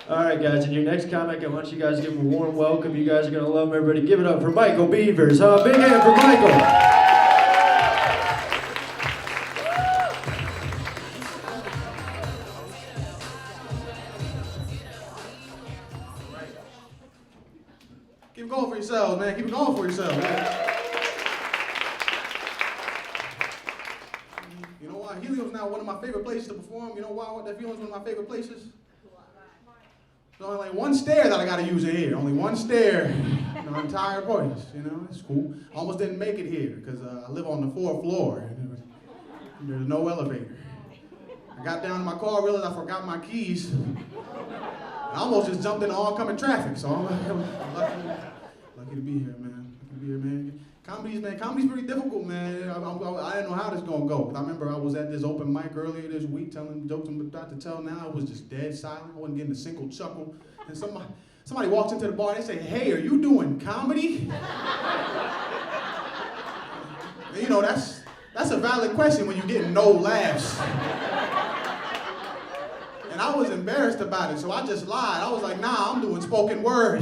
All right, guys, and your next comic, I want you guys to give him a warm welcome. You guys are going to love him. Everybody give it up for Michael Beavers. Big hand for Michael. Keep going for yourselves, man. Keep going for yourselves, man. You know why? Helium's now one of my favorite places to perform. You know why that feeling's one of my favorite places? There's only like one stair that I got to use in here. Only one stair in the entire place. You know, it's cool. I almost didn't make it here because I live on the 4th floor. And there's no elevator. I got down in my car, realized I forgot my keys. I almost just jumped into oncoming traffic, so I'm lucky to be here, man. Lucky to be here, man. Comedy's pretty difficult, man. I didn't know how this was gonna go. I remember I was at this open mic earlier this week telling jokes I'm about to tell now. It was just dead silent. I wasn't getting a single chuckle. And somebody walks into the bar, they say, "Hey, are you doing comedy?" And you know, that's a valid question when you're getting no laughs. And I was embarrassed about it, so I just lied. I was like, "Nah, I'm doing spoken word.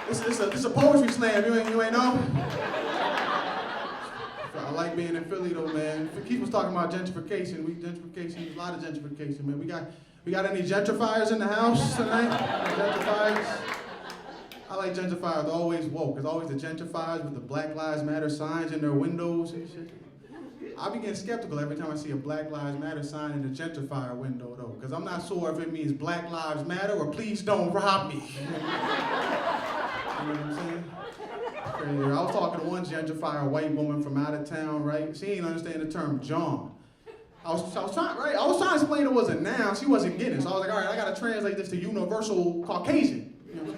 This is a poetry slam. You ain't know." I like being in Philly though, man. Keith was talking about gentrification. A lot of gentrification, man. We got any gentrifiers in the house tonight? Gentrifiers. I like gentrifiers. They're always woke. There's always the gentrifiers with the Black Lives Matter signs in their windows and shit. I be getting skeptical every time I see a Black Lives Matter sign in the gentrifier window, though, because I'm not sure if it means Black Lives Matter or please don't rob me. You know what I'm saying? Crazy. I was talking to one gentrifier, white woman from out of town, right? She ain't understand the term John. I was trying to explain it was a noun. She wasn't getting it, so I was like, all right, I gotta translate this to universal Caucasian. You know?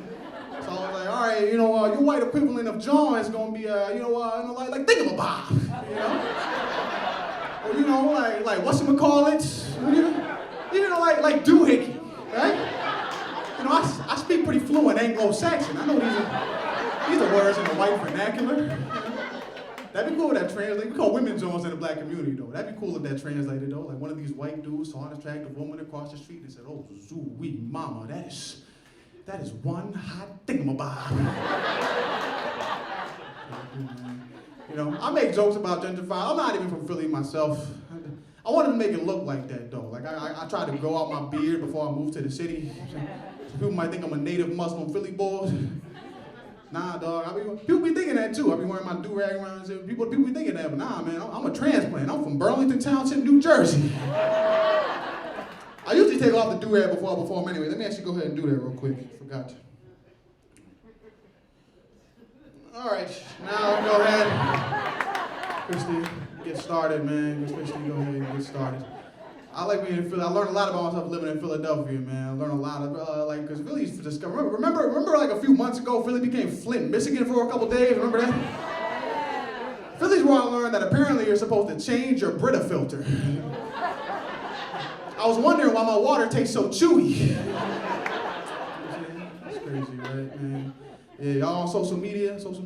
So I was like, all right, you know, your white equivalent of John is gonna be, like thingamabob, you know? Or, you know, like whatchamacallit, you know, like doohickey, right? You know, I speak pretty fluent Anglo-Saxon. I know these are words in the white vernacular. You know? That'd be cool if that translated. We call women Jones in the black community, though. That'd be cool if that translated, though. Like one of these white dudes saw an attractive woman across the street and said, "Oh, zoo-wee mama, that is one hot thingamabob." You know, I make jokes about gentrifiers. I'm not even from Philly myself. I wanted to make it look like that, though. Like, I tried to grow out my beard before I moved to the city. So people might think I'm a native Muslim Philly boy. Nah, dog. People be thinking that, too. I be wearing my do-rag around. People be thinking that, but nah, man, I'm a transplant. I'm from Burlington Township, New Jersey. I usually take off the do-rag before I perform anyway. Let me actually go ahead and do that real quick. Forgot. All right, now go ahead. Christy, get started, man. Christy, go ahead and get started. I like being in Philly. I learned a lot about myself living in Philadelphia, man. I learned a lot of, because Philly's discovered. Remember like a few months ago, Philly became Flint, Michigan for a couple days. Remember that? Philly's where I learned that apparently you're supposed to change your Brita filter. I was wondering why my water tastes so chewy. That's crazy, right, man? Yeah, y'all on social media? There was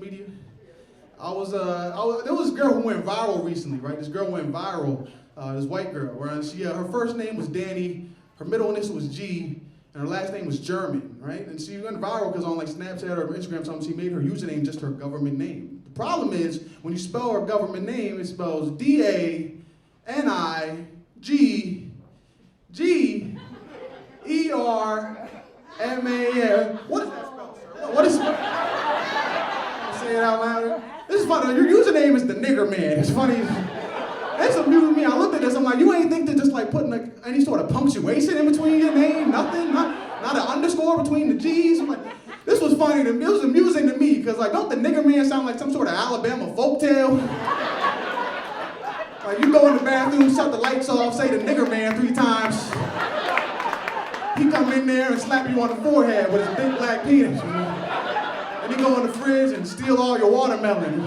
this girl who went viral recently, right? This girl went viral, this white girl, where her first name was Danny, her middle initial was G, and her last name was German, right? And she went viral because on like Snapchat or Instagram or something, she made her username just her government name. The problem is, when you spell her government name, it spells DANIGGERMAN. What is that spell, sir? What is it? Say it out loud. This is funny. Your username is the nigger man. It's funny. That's amusing me. I looked at this. I'm like, you ain't think to just like putting like any sort of punctuation in between your name? Nothing? Not an underscore between the G's? I'm like, this was funny to me. It was amusing to me because like, don't the nigger man sound like some sort of Alabama folktale? Like you go in the bathroom, shut the lights off, say the nigger man 3 times. He come in there and slap you on the forehead with his big black penis. And he go in the fridge and steal all your watermelon.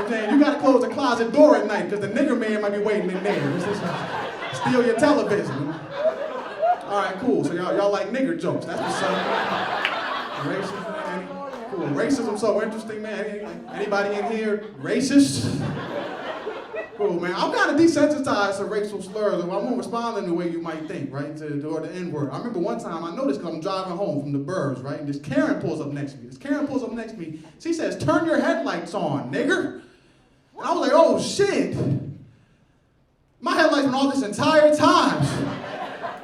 Okay, you gotta close the closet door at night because the nigger man might be waiting in there. Steal your television. All right, cool. So y'all like nigger jokes. That's what's up. Racism, man. Cool. Racism so interesting, man. Anybody in here racist? Cool, man. I'm kind of desensitized to racial slurs. I won't respond in the way you might think, right? Or the N-word. I remember one time, I noticed because I'm driving home from the burbs, right? And this Karen pulls up next to me. She says, "Turn your headlights on, nigger." And I was like, oh, shit. My headlights been on this entire time.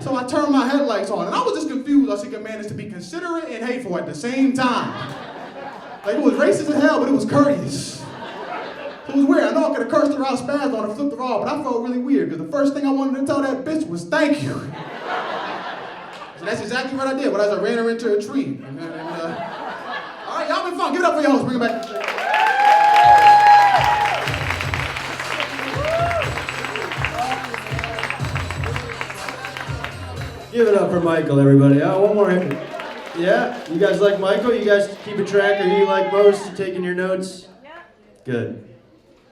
So I turned my headlights on. And I was just confused how she could manage to be considerate and hateful at the same time. Like, it was racist as hell, but it was courteous. So it was weird. I know I could have cursed her out, spazzed on her, flipped her off, but I felt really weird because the first thing I wanted to tell that bitch was thank you. So that's exactly what I did, but as I ran her into a tree. All right, y'all been fun. Give it up for your host. Bring it back. Give it up for Michael, everybody. One more. Yeah? You guys like Michael? You guys keeping track of who you like most? You taking your notes? Yeah. Good.